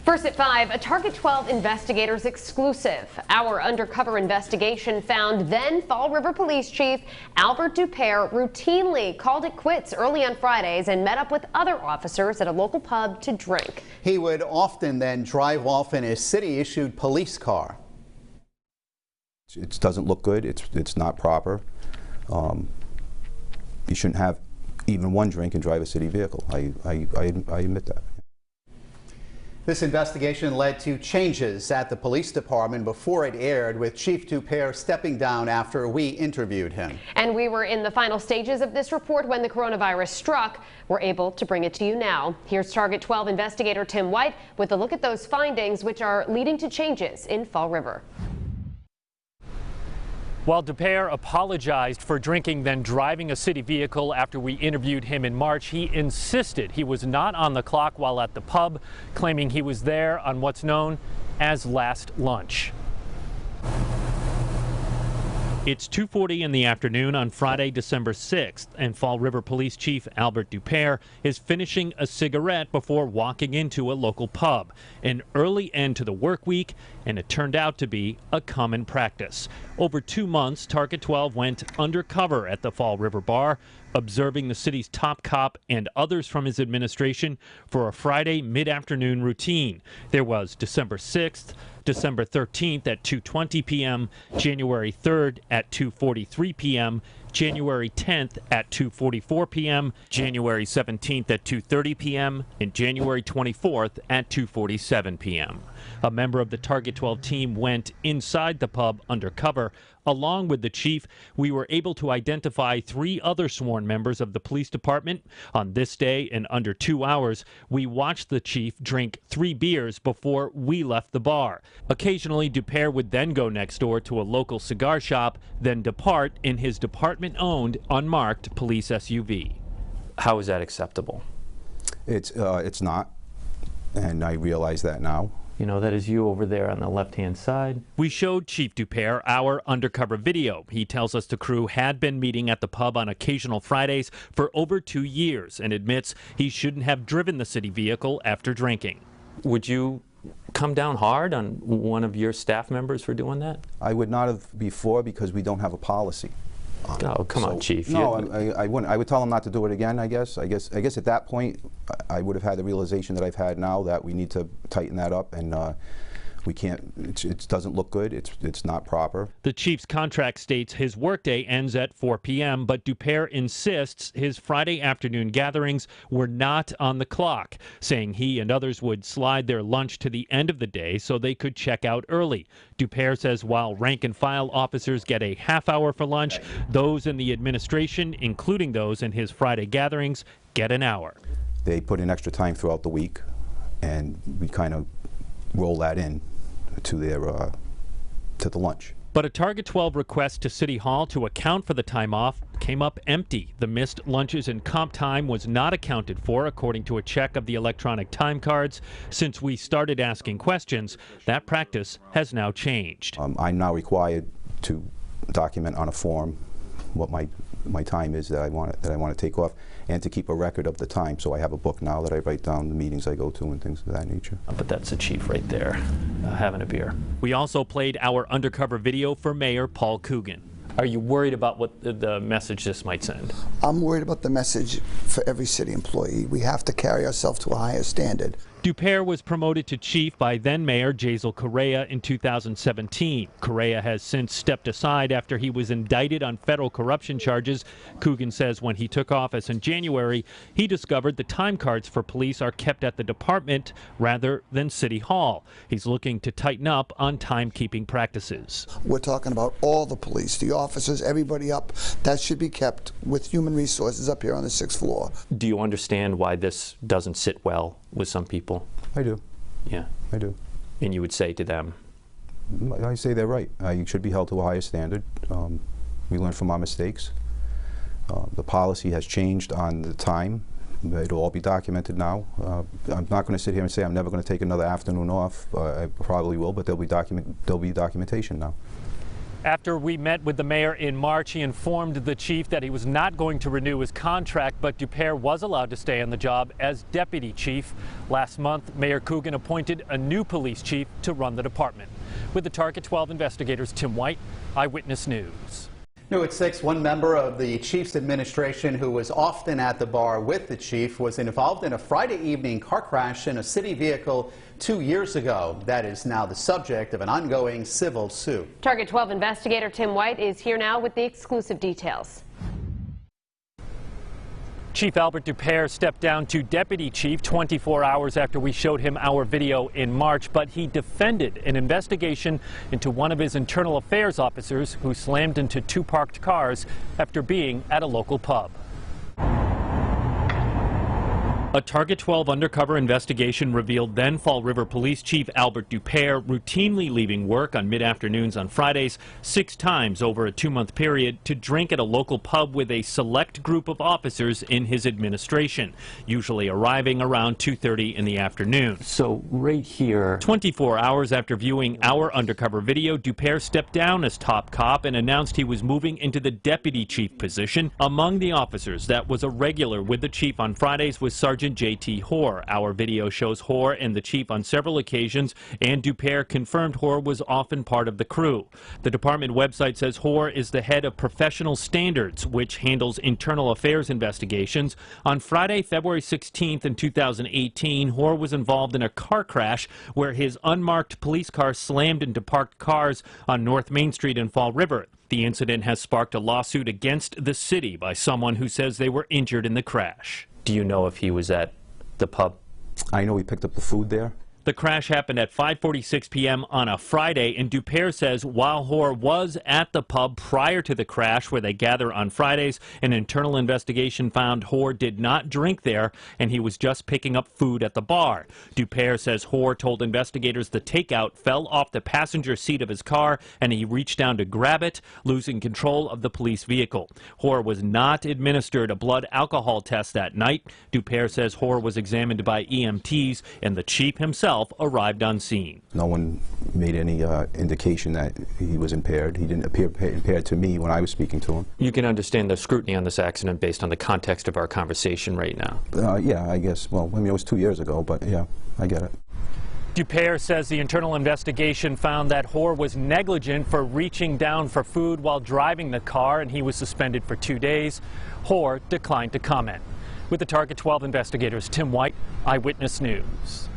First at 5, a Target 12 investigators exclusive. Our undercover investigation found then Fall River Police Chief Albert Dupere routinely called it quits early on Fridays and met up with other officers at a local pub to drink. He would often then drive off in his city-issued police car. It doesn't look good. It's not proper. You shouldn't have even one drink and drive a city vehicle. I admit that. This investigation led to changes at the police department before it aired, with Chief Dupere stepping down after we interviewed him. And we were in the final stages of this report when the coronavirus struck. We're able to bring it to you now. Here's Target 12 investigator Tim White with a look at those findings, which are leading to changes in Fall River. While Dupere apologized for drinking, then driving a city vehicle after we interviewed him in March, he insisted he was not on the clock while at the pub, claiming he was there on what's known as last lunch. It's 2:40 in the afternoon on Friday, December 6th, and Fall River Police Chief Albert Dupere is finishing a cigarette before walking into a local pub. An early end to the work week, and it turned out to be a common practice. Over 2 months, Target 12 went undercover at the Fall River bar, observing the city's top cop and others from his administration for a Friday mid-afternoon routine. There was December 6th, December 13th at 2:20 p.m., January 3rd at 2:43 p.m., January 10th at 2:44 p.m., January 17th at 2:30 p.m., and January 24th at 2:47 p.m. A member of the Target 12 team went inside the pub undercover. Along with the chief, we were able to identify 3 other sworn members of the police department. On this day, in under 2 hours, we watched the chief drink 3 beers before we left the bar. Occasionally, Dupere would then go next door to a local cigar shop, then depart in his department-owned, unmarked police SUV. How is that acceptable? It's not, and I realize that now. You know, that is you over there on the left-hand side. We showed Chief Dupere our undercover video. He tells us the crew had been meeting at the pub on occasional Fridays for over 2 years and admits he shouldn't have driven the city vehicle after drinking. Would you come down hard on one of your staff members for doing that? I would not have before because we don't have a policy. Oh, come on, Chief. No, I wouldn't. I would tell him not to do it again, I guess. I guess at that point, I would have had the realization that I've had now that we need to tighten that up, and we can't, it doesn't look good. It's not proper. The chief's contract states his workday ends at 4 p.m., but Dupere insists his Friday afternoon gatherings were not on the clock, saying he and others would slide their lunch to the end of the day so they could check out early. Dupere says while rank-and-file officers get a half hour for lunch, those in the administration, including those in his Friday gatherings, get an hour. They put in extra time throughout the week, and we kind of roll that in to their to the lunch. But a Target 12 request to City Hall to account for the time off came up empty. The missed lunches and comp time was not accounted for, according to a check of the electronic time cards. Since we started asking questions, that practice has now changed. I'm now required to document on a form what my time is that I want to take off, and to keep a record of the time. So I have a book now that I write down the meetings I go to and things of that nature. But that's the chief right there, having a beer. We also played our undercover video for Mayor Paul Coogan. Are you worried about what the message this might send? I'm worried about the message for every city employee. We have to carry ourselves to a higher standard. Dupere was promoted to chief by then-Mayor Jazel Correa in 2017. Correa has since stepped aside after he was indicted on federal corruption charges. Coogan says when he took office in January, he discovered the time cards for police are kept at the department rather than City Hall. He's looking to tighten up on timekeeping practices. We're talking about all the police, the officers, everybody up. That should be kept with human resources up here on the 6th floor. Do you understand why this doesn't sit well with some people? I do. Yeah. I do. And you would say to them? I say they're right. You should be held to a higher standard. We learn from our mistakes. The policy has changed on the time. It'll all be documented now. I'm not going to sit here and say I'm never going to take another afternoon off. I probably will, but there'll be documentation now. After we met with the mayor in March, he informed the chief that he was not going to renew his contract, but Dupere was allowed to stay on the job as deputy chief. Last month, Mayor Coogan appointed a new police chief to run the department. With the Target 12 investigators, Tim White, Eyewitness News. New at 6, one member of the chief's administration who was often at the bar with the chief was involved in a Friday evening car crash in a city vehicle 2 years ago. That is now the subject of an ongoing civil suit. Target 12 investigator Tim White is here now with the exclusive details. Chief Albert Dupere stepped down to deputy chief 24 hours after we showed him our video in March, but he defended an investigation into one of his internal affairs officers who slammed into 2 parked cars after being at a local pub. A Target 12 undercover investigation revealed then Fall River Police Chief Albert Dupere routinely leaving work on mid-afternoons on Fridays 6 times over a 2-month period to drink at a local pub with a select group of officers in his administration, usually arriving around 2:30 in the afternoon. So right here, 24 hours after viewing our undercover video, Dupere stepped down as top cop and announced he was moving into the deputy chief position. Among the officers that was a regular with the chief on Fridays was Sergeant J.T. Hoare. Our video shows Hoare and the chief on several occasions, and Dupere confirmed Hoare was often part of the crew. The department website says Hoare is the head of professional standards, which handles internal affairs investigations. On Friday, February 16th in 2018, Hoare was involved in a car crash where his unmarked police car slammed into parked cars on North Main Street in Fall River. The incident has sparked a lawsuit against the city by someone who says they were injured in the crash. do you know if he was at the pub? I know he picked up the food there. The crash happened at 5:46 p.m. on a Friday, and Dupere says while Hoare was at the pub prior to the crash where they gather on Fridays, an internal investigation found Hoare did not drink there and he was just picking up food at the bar. Dupere says Hoare told investigators the takeout fell off the passenger seat of his car and he reached down to grab it, losing control of the police vehicle. Hoare was not administered a blood alcohol test that night. Dupere says Hoare was examined by EMTs and the chief himself arrived on scene. No one made any indication that he was impaired. He didn't appear impaired to me when I was speaking to him. You can understand the scrutiny on this accident based on the context of our conversation right now. Yeah, I guess. Well, I mean, it was 2 years ago, but yeah, I get it. Dupere says the internal investigation found that Hoare was negligent for reaching down for food while driving the car, and he was suspended for 2 days. Hoare declined to comment. With the Target 12 investigators, Tim White, Eyewitness News.